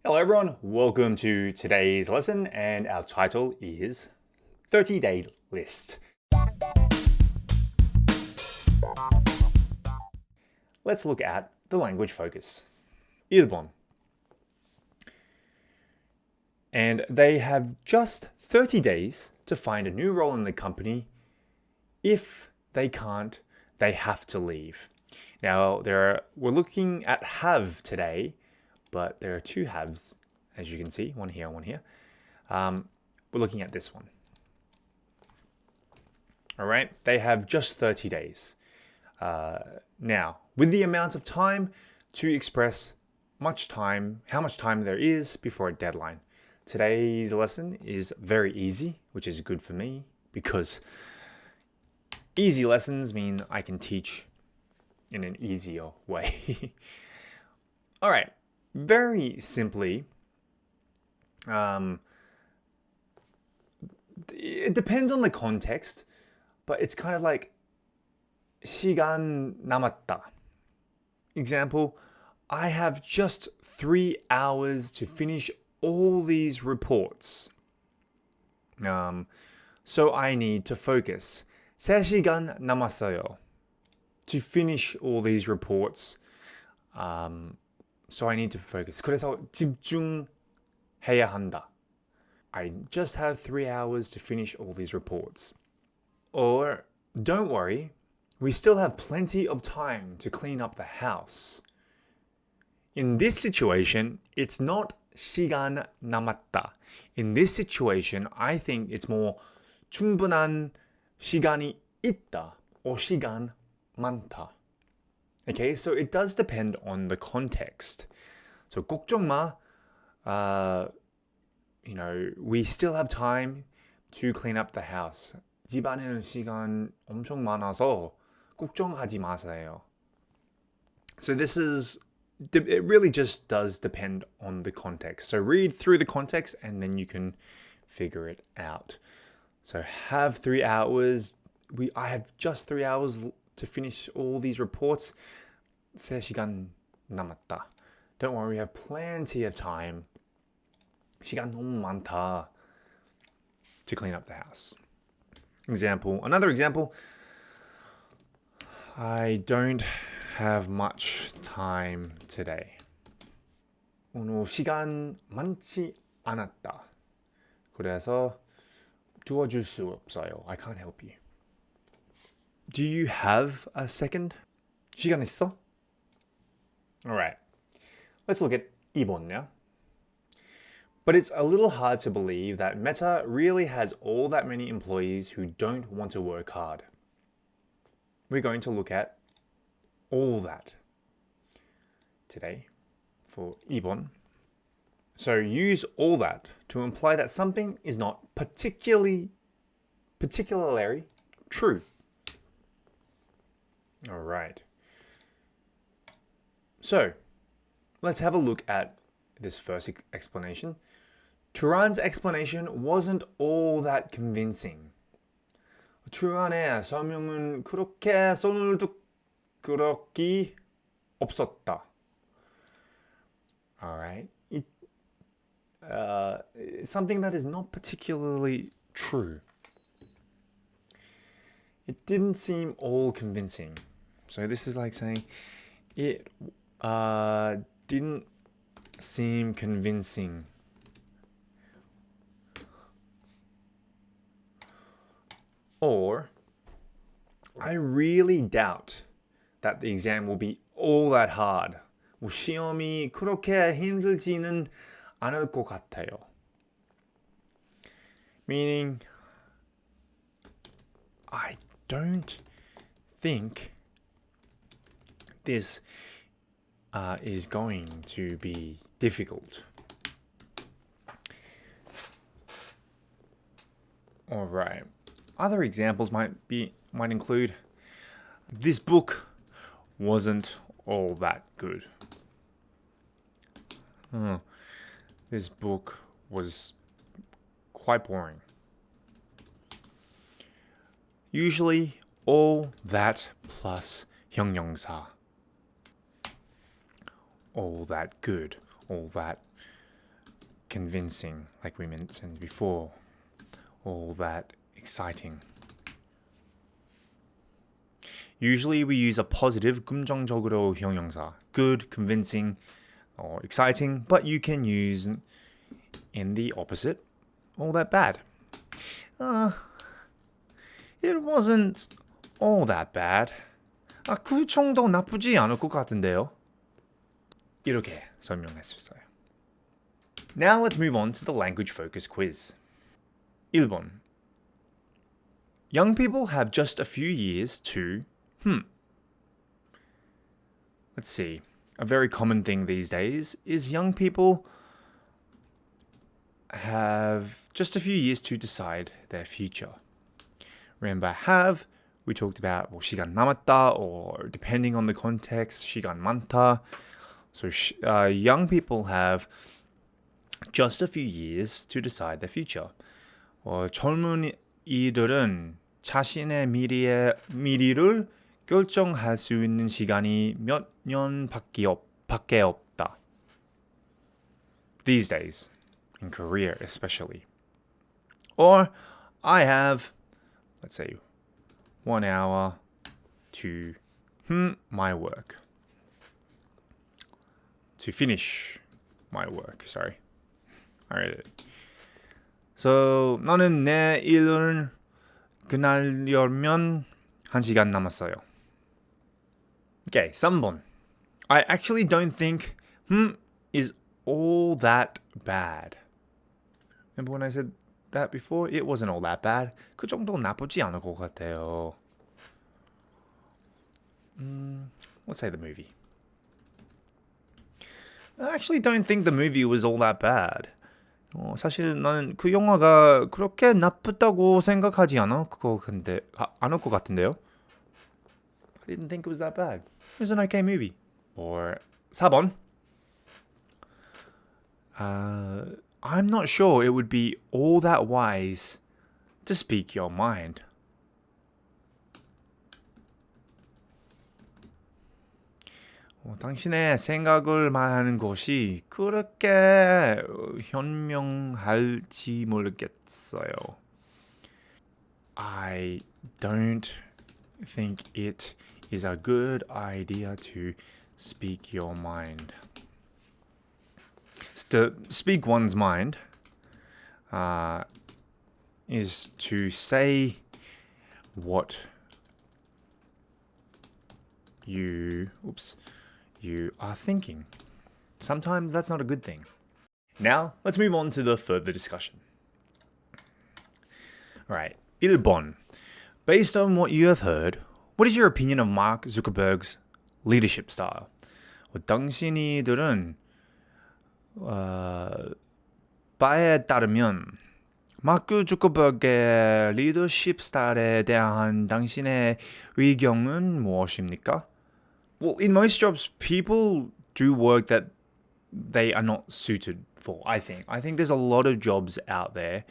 Hello everyone, welcome to today's lesson and our title is 30-Day List. Let's look at the language focus. 1번. And they have just 30 days to find a new role in the company. If they can't, they have to leave. Now, we're looking at have today, but there are two haves, as you can see, one here, one here. We're looking at this one. All right, they have just 30 days. Now, with the amount of time to express how much time there is before a deadline. Today's lesson is very easy, which is good for me because easy lessons mean I can teach in an easier way. All right. Very simply, it depends on the context, but it's kind of like 시간 남았다. Example, I have just 3 hours to finish all these reports. So I need to focus. 3시간 남았어요. To finish all these reports. So I need to focus. 그래서 집중해야 한다. I just have 3 hours to finish all these reports. Or, don't worry, we still have plenty of time to clean up the house. In this situation, it's not 시간 남았다. In this situation, I think it's more 충분한 시간이 있다 or 시간 많다. Okay, so it does depend on the context. So 걱정 마, we still have time to clean up the house. 집안에는 시간 엄청 많아서 걱정하지 마세요. So it really just does depend on the context. So read through the context and then you can figure it out. So have 3 hours. I have just 3 hours to finish all these reports. 3시간 남았다. Don't worry, we have plenty of time. 시간 너무 많다 to clean up the house. Another example. I don't have much time today. 오늘 시간 많지 않았다. 그래서 도와줄 수 없어요. I can't help you. Do you have a second? 시간 있어? All right. Let's look at 2번 now. But it's a little hard to believe that Meta really has all that many employees who don't want to work hard. We're going to look at all that today for 2번. So use all that to imply that something is not particularly true. All right. So let's have a look at this first explanation. Turan's explanation wasn't all that convincing. Turan의 설명은 그렇게 그렇게 없었다. All right. Something that is not particularly true. It didn't seem all convincing. So this is like saying it didn't seem convincing. Or, I really doubt that the exam will be all that hard. 시험이 그렇게 힘들지는 않을 것 같아요. Meaning, I don't think this is going to be difficult. All right. Other examples might include this book wasn't all that good. This book was quite boring. Usually all that plus 형용사. All that good, all that convincing, like we mentioned before. All that exciting. Usually we use a positive 긍정적으로 형용사. Good, convincing, or exciting, but you can use in the opposite, all that bad. It wasn't all that bad. 그 정도 나쁘지 않을 것 같은데요. 이렇게 설명했었어요. Now let's move on to the language focus quiz. 1번. Young people have just a few years to Let's see. A very common thing these days is young people have just a few years to decide their future. Remember, have, we talked about 시간 남았다, or depending on the context, 시간 많다. So young people have just a few years to decide their future. 젊은이들은 자신의 미래를 결정할 수 있는 시간이 몇 년밖에 없다. These days, in Korea especially. Or I have, let's say, 1 hour to my work. To finish my work, sorry. I read it. So, 나는 내 일을 끝내려면 1시간 남았어요. Okay, 3번. I actually don't think is all that bad. Remember when I said that before? It wasn't all that bad. 그 정도 나쁘지 않을 것 같아요. Let's say the movie. I actually don't think the movie was all that bad. 사실 나는 그 영화가 그렇게 나쁘다고 생각하지 않을 것 같은데요. I didn't think it was that bad. It was an okay movie. Or 4번. I'm not sure it would be all that wise to speak your mind. 당신의 생각을 말하는 것이 그렇게 현명할지 모르겠어요. I don't think it is a good idea to speak your mind. To speak one's mind is to say what you are thinking. Sometimes that's not a good thing. Now, let's move on to the further discussion. Alright, 1번. Based on what you have heard, what is your opinion of Mark Zuckerberg's leadership style? 당신이들은 바에 따르면 마크 주커버그의 리더십 스타일에 대한 당신의 의견은 무엇입니까? Well, in most jobs, people do work that they are not suited for, I think. I think there's a lot of jobs out there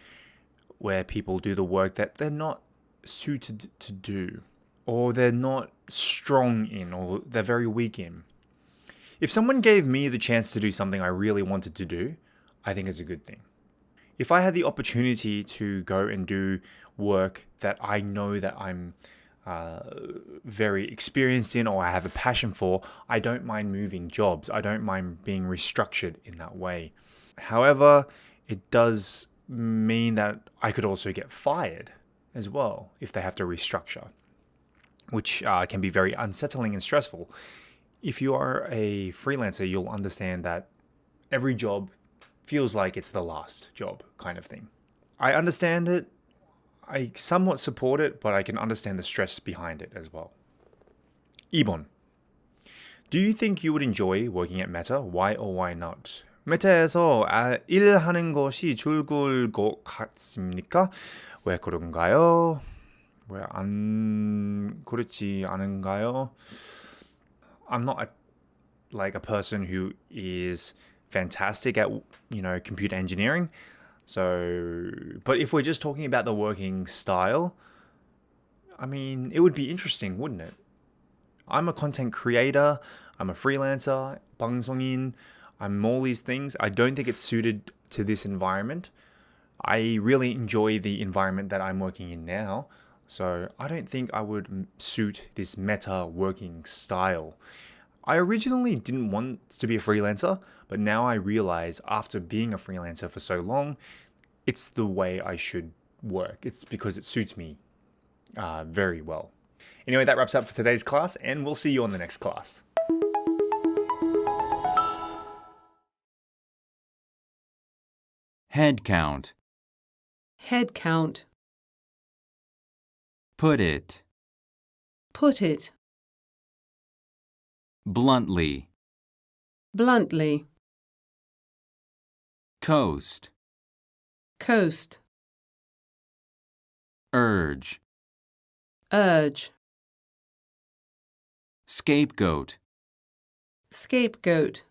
where people do the work that they're not suited to do, or they're not strong in, or they're very weak in. If someone gave me the chance to do something I really wanted to do, I think it's a good thing. If I had the opportunity to go and do work that I know that I'm very experienced in, or I have a passion for, I don't mind moving jobs. I don't mind being restructured in that way. However, it does mean that I could also get fired as well if they have to restructure, which can be very unsettling and stressful. If you are a freelancer, you'll understand that every job feels like it's the last job kind of thing. I understand it. I somewhat support it, but I can understand the stress behind it as well. 2번. Do you think you would enjoy working at Meta? Why or why not? 메타에서 일하는 것이 즐거울 것 같습니까? 왜 그런가요? 왜 안 그렇지 않은가요? I'm not a person who is fantastic at computer engineering. So, but if we're just talking about the working style, I mean, it would be interesting, wouldn't it? I'm a content creator. I'm a freelancer, 방송인. I'm all these things. I don't think it's suited to this environment. I really enjoy the environment that I'm working in now. So I don't think I would suit this meta working style. I originally didn't want to be a freelancer, but now I realize after being a freelancer for so long, it's the way I should work. It's because it suits me very well. Anyway, that wraps up for today's class, and we'll see you on the next class. Head count. Head count. Put it. Put it. Bluntly. Bluntly. Coast. Coast. Urge. Urge. Scapegoat. Scapegoat.